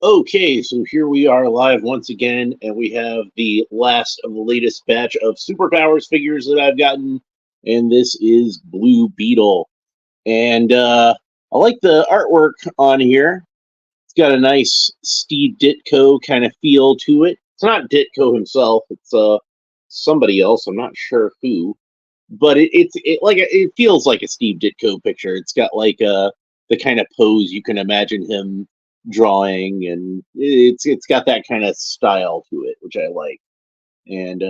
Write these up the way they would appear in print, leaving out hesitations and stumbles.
Okay, so here we are live once again, and we have the last of the latest batch of superpowers figures that I've gotten, and this is Blue Beetle. And I like the artwork on here. It's got a nice Steve Ditko kind of feel to it. It's not Ditko himself; it's somebody else. I'm not sure who, but it feels like a Steve Ditko picture. It's got like the kind of pose you can imagine him drawing, and it's got that kind of style to it, which I like. And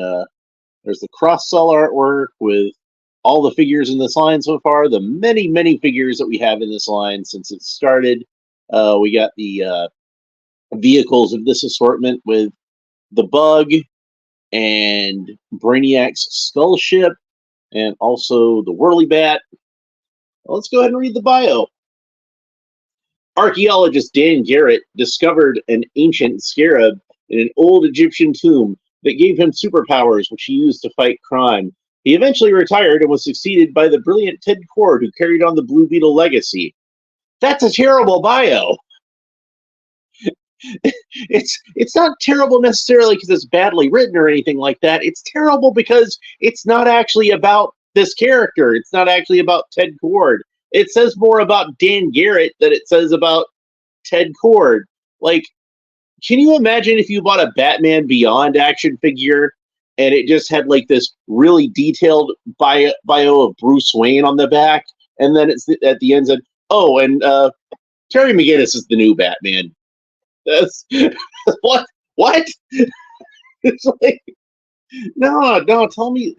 there's the cross cell artwork with all the figures in this line so far. The many figures that we have in this line since it started. We got the vehicles of this assortment with the Bug and Brainiac's Skull Ship, and also the Whirly Bat. Let's go ahead and read the bio. Archaeologist Dan Garrett discovered an ancient scarab in an old Egyptian tomb that gave him superpowers, which he used to fight crime. He eventually retired and was succeeded by the brilliant Ted Cord, who carried on the Blue Beetle legacy. That's a terrible bio. It's not terrible necessarily because it's badly written or anything like that. It's terrible because it's not actually about this character. It's not actually about Ted Cord. It says more about Dan Garrett than it says about Ted Cord. Like, can you imagine if you bought a Batman Beyond action figure and it just had like this really detailed bio of Bruce Wayne on the back, and then it's at the end said, "Oh, and Terry McGinnis is the new Batman." That's what? What? It's like, no. Tell me,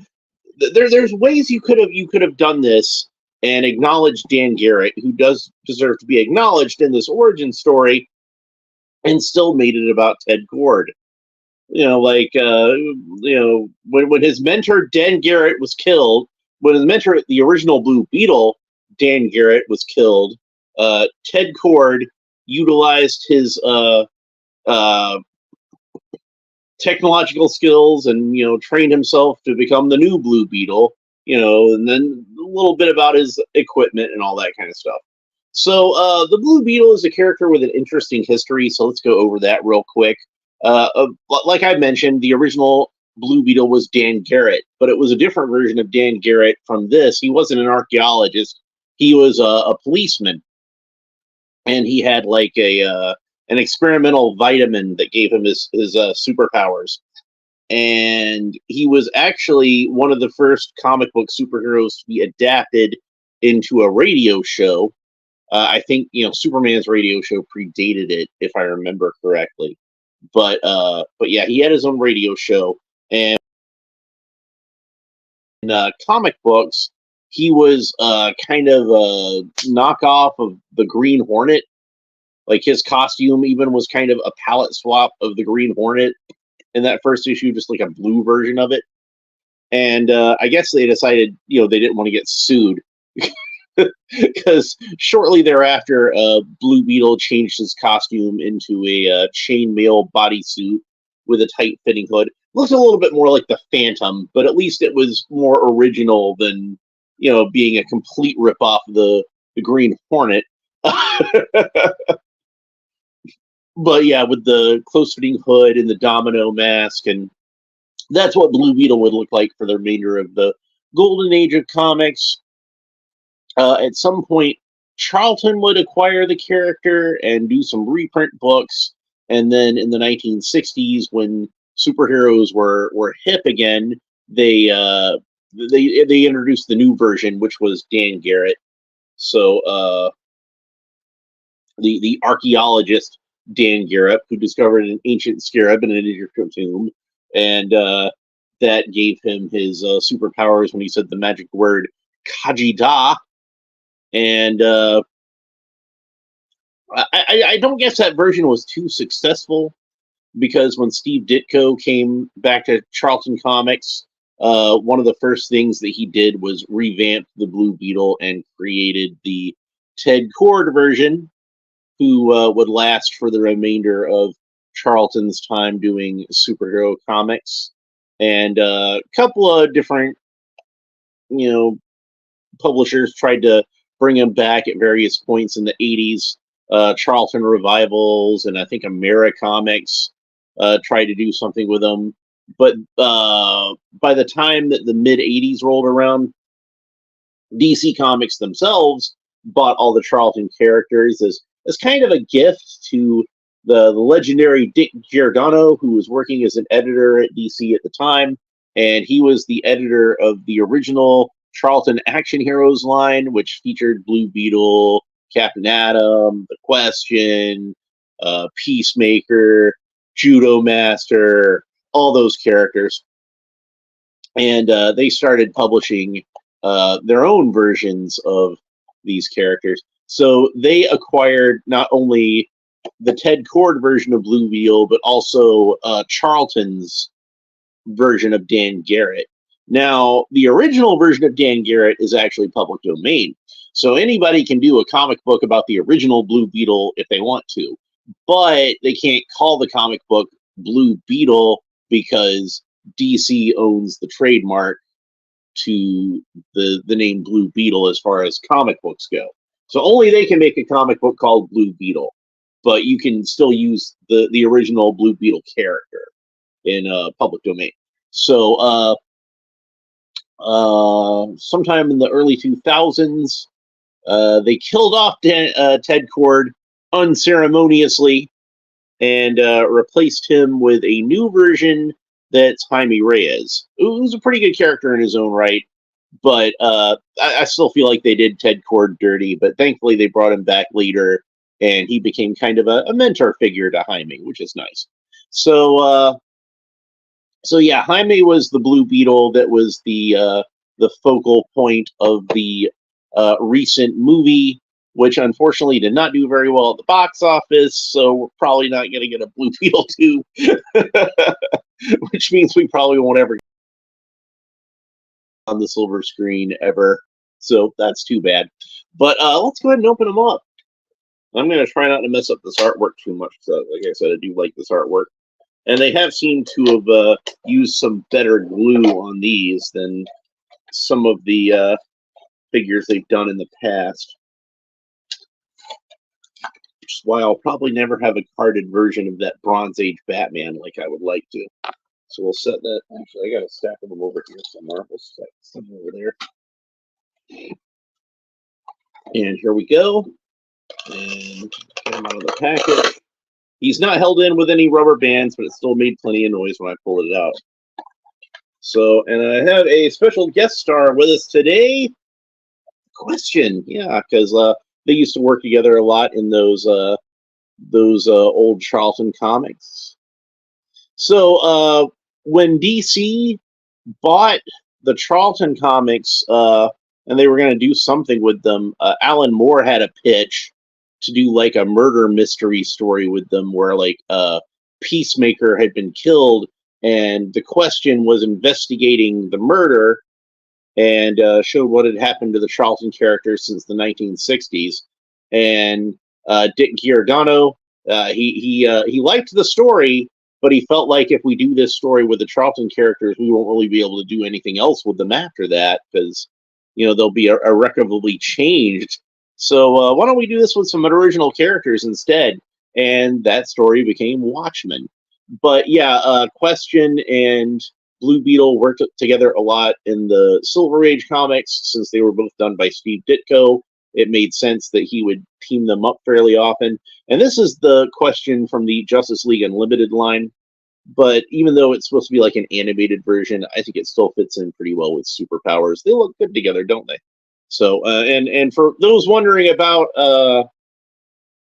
there's ways you could have done this and acknowledged Dan Garrett, who does deserve to be acknowledged in this origin story, and still made it about Ted Cord. When his mentor Dan Garrett was killed, when his mentor, the original Blue Beetle, Dan Garrett was killed, Ted Cord utilized his uh, technological skills and trained himself to become the new Blue Beetle. And then a little bit about his equipment and all that kind of stuff. So the Blue Beetle is a character with an interesting history. So let's go over that real quick. Like I mentioned, the original Blue Beetle was Dan Garrett, but it was a different version of Dan Garrett from this. He wasn't an archaeologist; he was a policeman, and he had like a an experimental vitamin that gave him his superpowers. And he was actually one of the first comic book superheroes to be adapted into a radio show. I think Superman's radio show predated it, if I remember correctly. But yeah, he had his own radio show, and in comic books, he was kind of a knockoff of the Green Hornet. Like his costume even was kind of a palette swap of the Green Hornet in that first issue, just like a blue version of it. And I guess they decided, they didn't want to get sued because shortly thereafter, Blue Beetle changed his costume into a chainmail bodysuit with a tight-fitting hood. Looked a little bit more like the Phantom, but at least it was more original than being a complete ripoff of the Green Hornet. But yeah, with the close-fitting hood and the domino mask, and that's what Blue Beetle would look like for the remainder of the golden age of comics. At some point, Charlton would acquire the character and do some reprint books. And then in the 1960s, when superheroes were hip again, they introduced the new version, which was Dan Garrett. So the archaeologist Dan Garrett, who discovered an ancient scarab in an Egyptian tomb, and that gave him his superpowers when he said the magic word Kajida. And I don't guess that version was too successful because when Steve Ditko came back to Charlton Comics, one of the first things that he did was revamp the Blue Beetle and created the Ted Cord version, who would last for the remainder of Charlton's time doing superhero comics. And a couple of different, publishers tried to bring him back at various points in the 80s. Charlton revivals, and I think Americomics tried to do something with them. But by the time that the mid '80s rolled around, DC Comics themselves bought all the Charlton characters as kind of a gift to the legendary Dick Giordano, who was working as an editor at DC at the time, and he was the editor of the original Charlton Action Heroes line, which featured Blue Beetle, Captain Atom, The Question, Peacemaker, Judo Master, all those characters. And they started publishing their own versions of these characters. So they acquired not only the Ted Kord version of Blue Beetle, but also Charlton's version of Dan Garrett. Now, the original version of Dan Garrett is actually public domain. So anybody can do a comic book about the original Blue Beetle if they want to. But they can't call the comic book Blue Beetle because DC owns the trademark to the name Blue Beetle as far as comic books go. So only they can make a comic book called Blue Beetle, but you can still use the original Blue Beetle character in public domain. So sometime in the early 2000s, they killed off Ted Kord unceremoniously and replaced him with a new version that's Jaime Reyes, who's a pretty good character in his own right, but I still feel like they did Ted Kord dirty, but thankfully they brought him back later, and he became kind of a mentor figure to Jaime, which is nice. So yeah, Jaime was the Blue Beetle that was the focal point of the recent movie, which unfortunately did not do very well at the box office, so we're probably not going to get a Blue Beetle 2, which means we probably won't ever get on the silver screen ever, so that's too bad. But let's go ahead and open them up. I'm going to try not to mess up this artwork too much, because like I said, I do like this artwork. And they have seemed to have used some better glue on these than some of the figures they've done in the past. Which is why I'll probably never have a carded version of that Bronze Age Batman like I would like to. So we'll set that. Actually, I got a stack of them over here somewhere. We'll set some over there. And here we go. And get them out of the package. He's not held in with any rubber bands, but it still made plenty of noise when I pulled it out. So, and I have a special guest star with us today. Question, yeah, because they used to work together a lot in those old Charlton comics. So, when DC bought the Charlton comics, and they were going to do something with them, Alan Moore had a pitch to do like a murder mystery story with them where like Peacemaker had been killed and the Question was investigating the murder and showed what had happened to the Charlton characters since the 1960s. And Dick Giordano, he liked the story, but he felt like if we do this story with the Charlton characters, we won't really be able to do anything else with them after that because, you know, they'll be irrecoverably changed. So why don't we do this with some original characters instead? And that story became Watchmen. But yeah, Question and Blue Beetle worked together a lot in the Silver Age comics since they were both done by Steve Ditko. It made sense that he would team them up fairly often. And this is the Question from the Justice League Unlimited line. But even though it's supposed to be like an animated version, I think it still fits in pretty well with superpowers. They look good together, don't they? So, and for those wondering about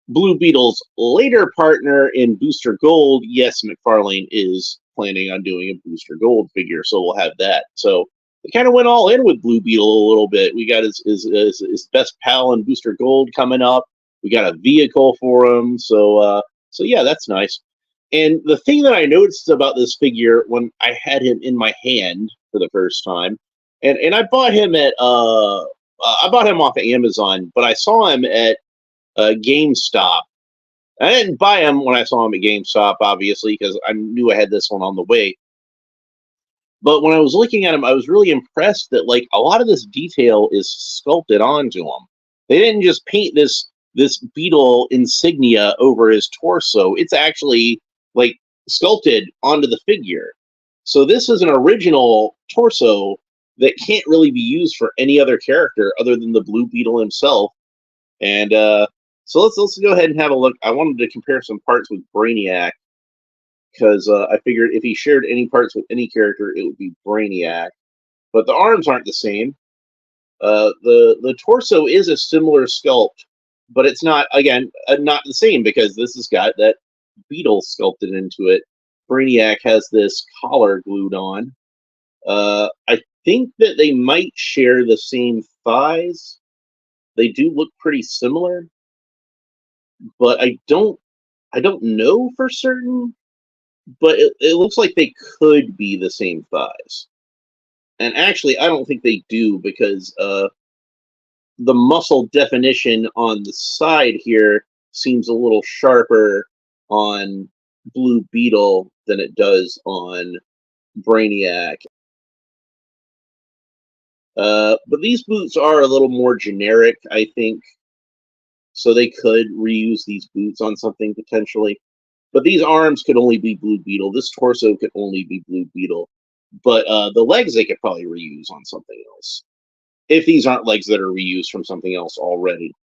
Blue Beetle's later partner in Booster Gold, yes, Mcfarlane is planning on doing a Booster Gold figure, so we'll have that. So they kind of went all in with Blue Beetle a little bit. We got his best pal in Booster Gold coming up. We got a vehicle for him. So yeah, that's nice. And the thing that I noticed about this figure when I had him in my hand for the first time, and I bought him at I bought him off of Amazon, but I saw him at GameStop. I didn't buy him when I saw him at GameStop, obviously, because I knew I had this one on the way. But when I was looking at him, I was really impressed that like a lot of this detail is sculpted onto him. They didn't just paint this this Beetle insignia over his torso. It's actually like sculpted onto the figure. So this is an original torso that can't really be used for any other character other than the Blue Beetle himself. And so let's go ahead and have a look. I wanted to compare some parts with Brainiac because I figured if he shared any parts with any character, it would be Brainiac. But the arms aren't the same. The torso is a similar sculpt, but it's not, again, not the same because this has got that Beetle sculpted into it. Brainiac has this collar glued on. I think that they might share the same thighs. They do look pretty similar, but I don't know for certain. But it looks like they could be the same thighs. And actually, I don't think they do because the muscle definition on the side here seems a little sharper on Blue Beetle than it does on Brainiac. But these boots are a little more generic, I think. So they could reuse these boots on something potentially. But these arms could only be Blue Beetle. This torso could only be Blue Beetle. But the legs they could probably reuse on something else. If these aren't legs that are reused from something else already.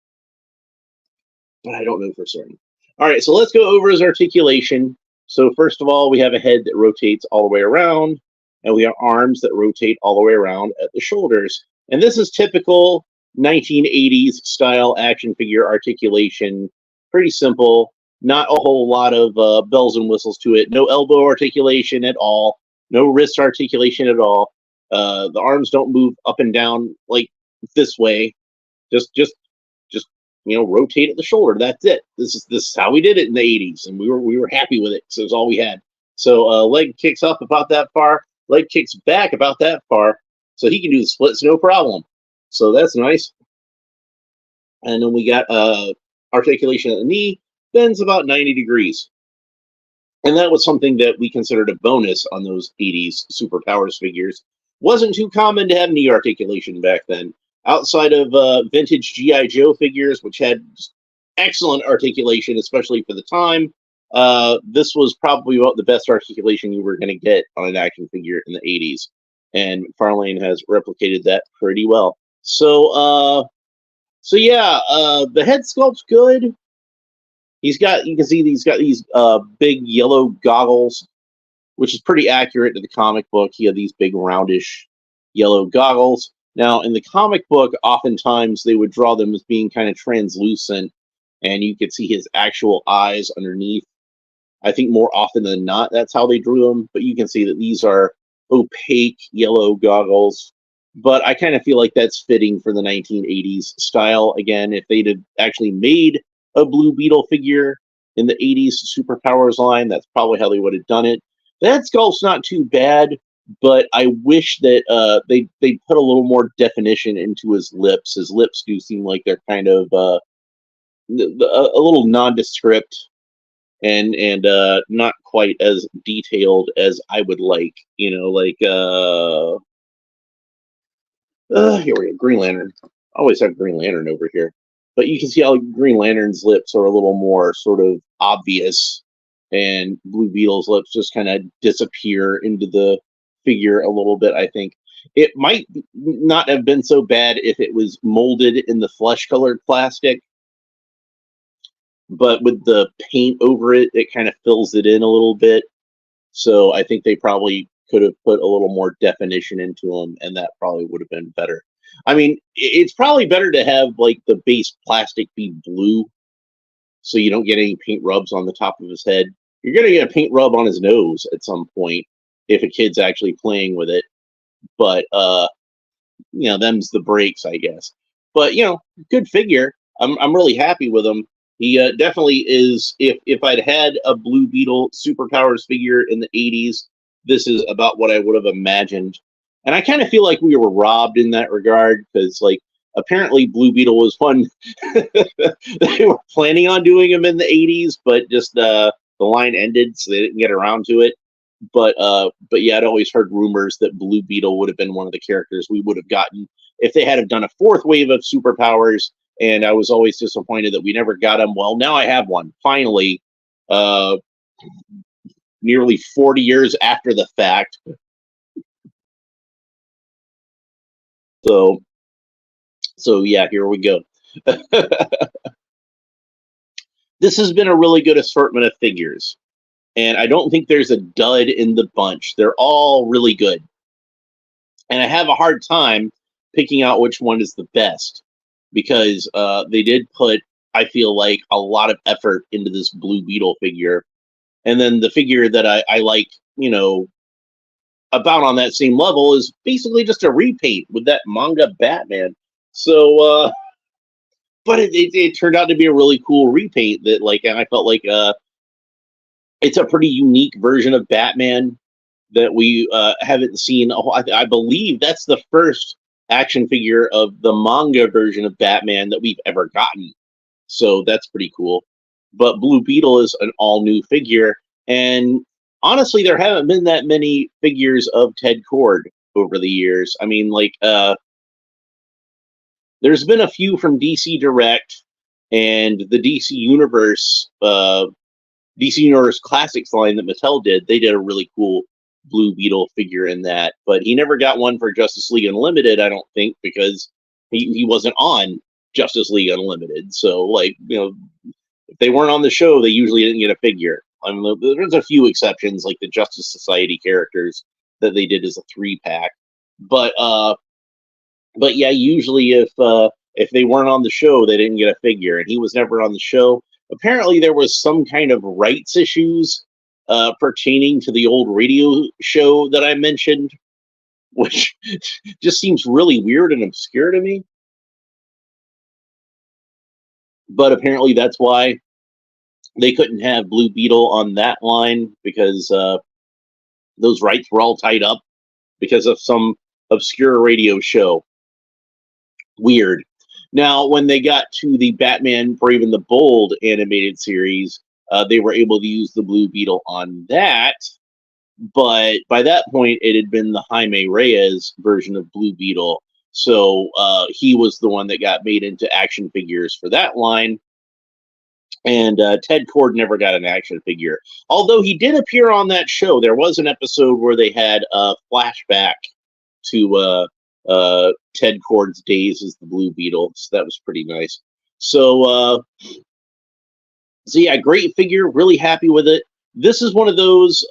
But I don't know for certain. All right, so let's go over his articulation. So first of all, we have a head that rotates all the way around, and we have arms that rotate all the way around at the shoulders. And this is typical 1980s style action figure articulation. Pretty simple, not a whole lot of bells and whistles to it. No elbow articulation at all. No wrist articulation at all. The arms don't move up and down like this way. Just rotate at the shoulder. That's it. This is how we did it in the 80s, and we were happy with it. So it's all we had. So leg kicks up about that far, leg kicks back about that far, so he can do the splits no problem. So that's nice. And then we got articulation at the knee, bends about 90 degrees. And that was something that we considered a bonus on those 80s Superpowers figures. Wasn't too common to have knee articulation back then. Outside of vintage G.I. Joe figures, which had excellent articulation, especially for the time, this was probably about the best articulation you were going to get on an action figure in the 80s. And Mcfarlane has replicated that pretty well. So yeah, the head sculpt's good. You can see he's got these big yellow goggles, which is pretty accurate to the comic book. He had these big roundish yellow goggles. Now, in the comic book, oftentimes they would draw them as being kind of translucent, and you could see his actual eyes underneath. I think more often than not, that's how they drew them. But you can see that these are opaque yellow goggles. But I kind of feel like that's fitting for the 1980s style. Again, if they'd have actually made a Blue Beetle figure in the 80s Superpowers line, that's probably how they would have done it. That sculpt's not too bad, but I wish that they put a little more definition into his lips. His lips do seem like they're kind of a little nondescript and not quite as detailed as I would like. Here we go, Green Lantern. I always have Green Lantern over here. But you can see how Green Lantern's lips are a little more sort of obvious, and Blue Beetle's lips just kind of disappear into the figure a little bit, I think. It might not have been so bad if it was molded in the flesh-colored plastic, but with the paint over it, it kind of fills it in a little bit. So I think they probably could have put a little more definition into them, and that probably would have been better. I mean, it's probably better to have like the base plastic be blue, so you don't get any paint rubs on the top of his head. You're gonna get a paint rub on his nose at some point if a kid's actually playing with it. But them's the breaks, I guess. But good figure. I'm really happy with him. He definitely is. If I'd had a Blue Beetle Superpowers figure in the 80s, this is about what I would have imagined. And I kind of feel like we were robbed in that regard because, apparently Blue Beetle was one they were planning on doing him in the 80s, but just the line ended, so they didn't get around to it. But yeah, I'd always heard rumors that Blue Beetle would have been one of the characters we would have gotten if they had have done a fourth wave of Superpowers. and I was always disappointed that we never got him. Well, now I have one finally, uh, nearly 40 years after the fact. So, so yeah, here we go. This has been a really good assortment of figures, and I don't think there's a dud in the bunch. They're all really good, and I have a hard time picking out which one is the best because they did put, I feel like, a lot of effort into this Blue Beetle figure, and then the figure that I like, you know, about on that same level is basically just a repaint with that manga Batman. So, but it turned out to be a really cool repaint that, like, and I felt like it's a pretty unique version of Batman that we haven't seen. I believe that's the first action figure of the manga version of Batman that we've ever gotten. So that's pretty cool. But Blue Beetle is an all new figure. And honestly, there haven't been that many figures of Ted Cord over the years. I mean, like, there's been a few from DC Direct and the DC Universe Classics line that Mattel did. They did a really cool Blue Beetle figure in that, but he never got one for Justice League Unlimited, I don't think, because he wasn't on Justice League Unlimited. So, like, you know, if they weren't on the show, they usually didn't get a figure. I mean, there's a few exceptions, like the Justice Society characters that they did as a 3-pack. But yeah, usually if they weren't on the show, they didn't get a figure, and he was never on the show. Apparently, there was some kind of rights issues pertaining to the old radio show that I mentioned, which just seems really weird and obscure to me. But apparently, that's why they couldn't have Blue Beetle on that line, because those rights were all tied up because of some obscure radio show. Weird. Now, when they got to the Batman Brave and the Bold animated series, they were able to use the Blue Beetle on that. But by that point, it had been the Jaime Reyes version of Blue Beetle. So he was the one that got made into action figures for that line. And Ted Cord never got an action figure. Although he did appear on that show. There was an episode where they had a flashback to Ted Cord's days as the Blue Beetle. So that was pretty nice. So yeah, great figure. Really happy with it. This is one of those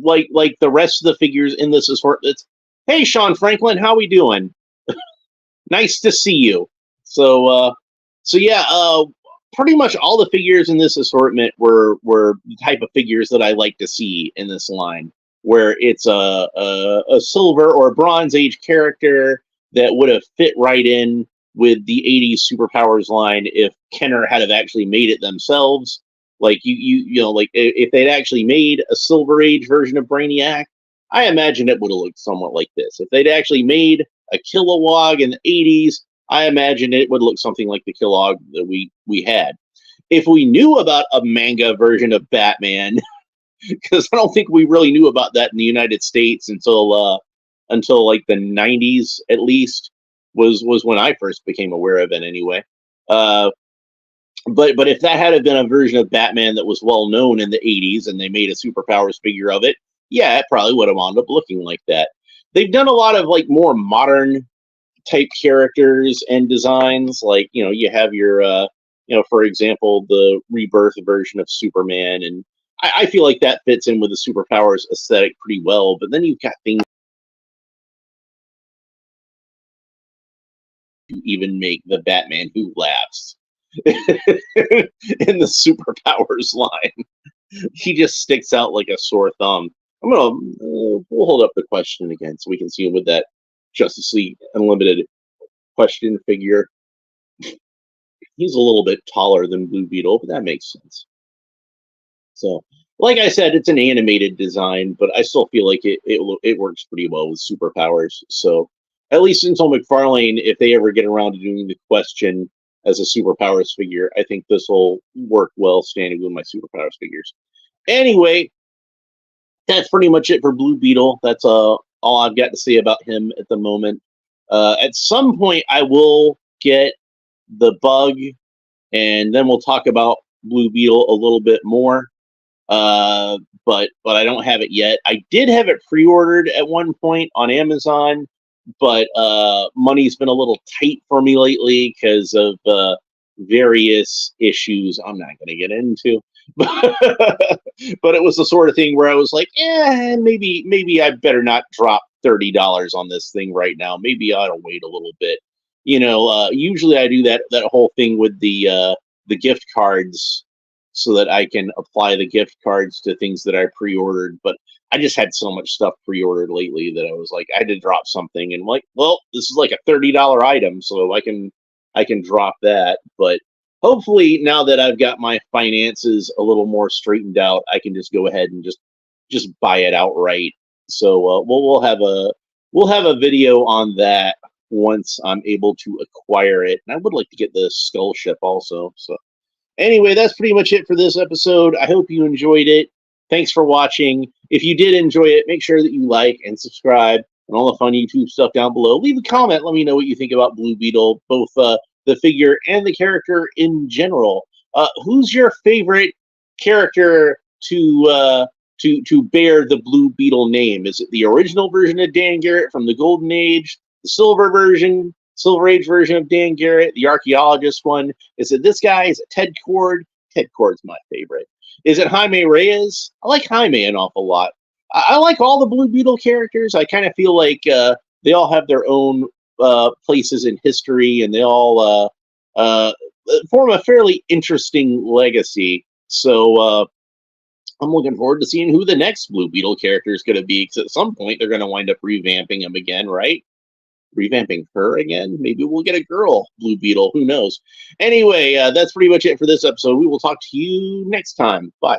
like the rest of the figures in this assortment. Hey, Sean Franklin, how we doing? Nice to see you. So yeah, pretty much all the figures in this assortment were the type of figures that I like to see in this line, where it's a silver or bronze age character that would have fit right in with the 80s superpowers line if Kenner had have actually made it themselves. Like you know, like if they'd actually made a Silver Age version of Brainiac, I imagine it would have looked somewhat like this. If they'd actually made a Kilowog in the 80s, I imagine it would look something like the Kilowog that we had. If we knew about a manga version of Batman, because I don't think we really knew about that in the United States until like the 90s, at least, was when I first became aware of it anyway. But if that had been a version of Batman that was well known in the 80s and they made a superpowers figure of it, yeah, it probably would have wound up looking like that. They've done a lot of like more modern type characters and designs. Like, you know, you have your you know, for example, the Rebirth version of Superman, and I feel like that fits in with the superpowers aesthetic pretty well. But then you've got things to even make the Batman Who Laughs in the superpowers line. He just sticks out like a sore thumb. We'll hold up the question again so we can see him with that Justice League Unlimited question figure. He's a little bit taller than Blue Beetle, but that makes sense. So, like I said, it's an animated design, but I still feel like it works pretty well with superpowers. So, at least until Mcfarlane, if they ever get around to doing the question as a superpowers figure, I think this will work well standing with my superpowers figures. Anyway, that's pretty much it for Blue Beetle. That's all I've got to say about him at the moment. At some point, I will get the bug, and then we'll talk about Blue Beetle a little bit more. But I don't have it yet. I did have it pre-ordered at one point on Amazon, but money's been a little tight for me lately because of various issues I'm not going to get into. But it was the sort of thing where I was like, maybe I better not drop $30 on this thing right now. Maybe I ought to wait a little bit. Usually I do that whole thing with the gift cards so that I can apply the gift cards to things that I pre-ordered. But I just had so much stuff pre-ordered lately that I was like, I had to drop something, and I'm like, well, this is like a $30 item, so I can drop that. But hopefully, now that I've got my finances a little more straightened out, I can just go ahead and just buy it outright. So we'll have a video on that once I'm able to acquire it. And I would like to get the skull ship also. So anyway, that's pretty much it for this episode. I hope you enjoyed it. Thanks for watching. If you did enjoy it, make sure that you like and subscribe and all the fun YouTube stuff down below. Leave a comment. Let me know what you think about Blue Beetle, both the figure and the character in general. Who's your favorite character to bear the Blue Beetle name? Is it the original version of Dan Garrett from the Golden Age, the Silver Age version of Dan Garrett, the archaeologist one? Is it this guy? Is it Ted Cord? Ted Cord's my favorite. Is it Jaime Reyes? I like Jaime an awful lot. I like all the Blue Beetle characters. I kind of feel like they all have their own places in history, and they all form a fairly interesting legacy. So I'm looking forward to seeing who the next Blue Beetle character is going to be, because at some point they're going to wind up revamping him again, right? Revamping her again? Maybe we'll get a girl Blue Beetle. Who knows? Anyway, that's pretty much it for this episode. We will talk to you next time. Bye.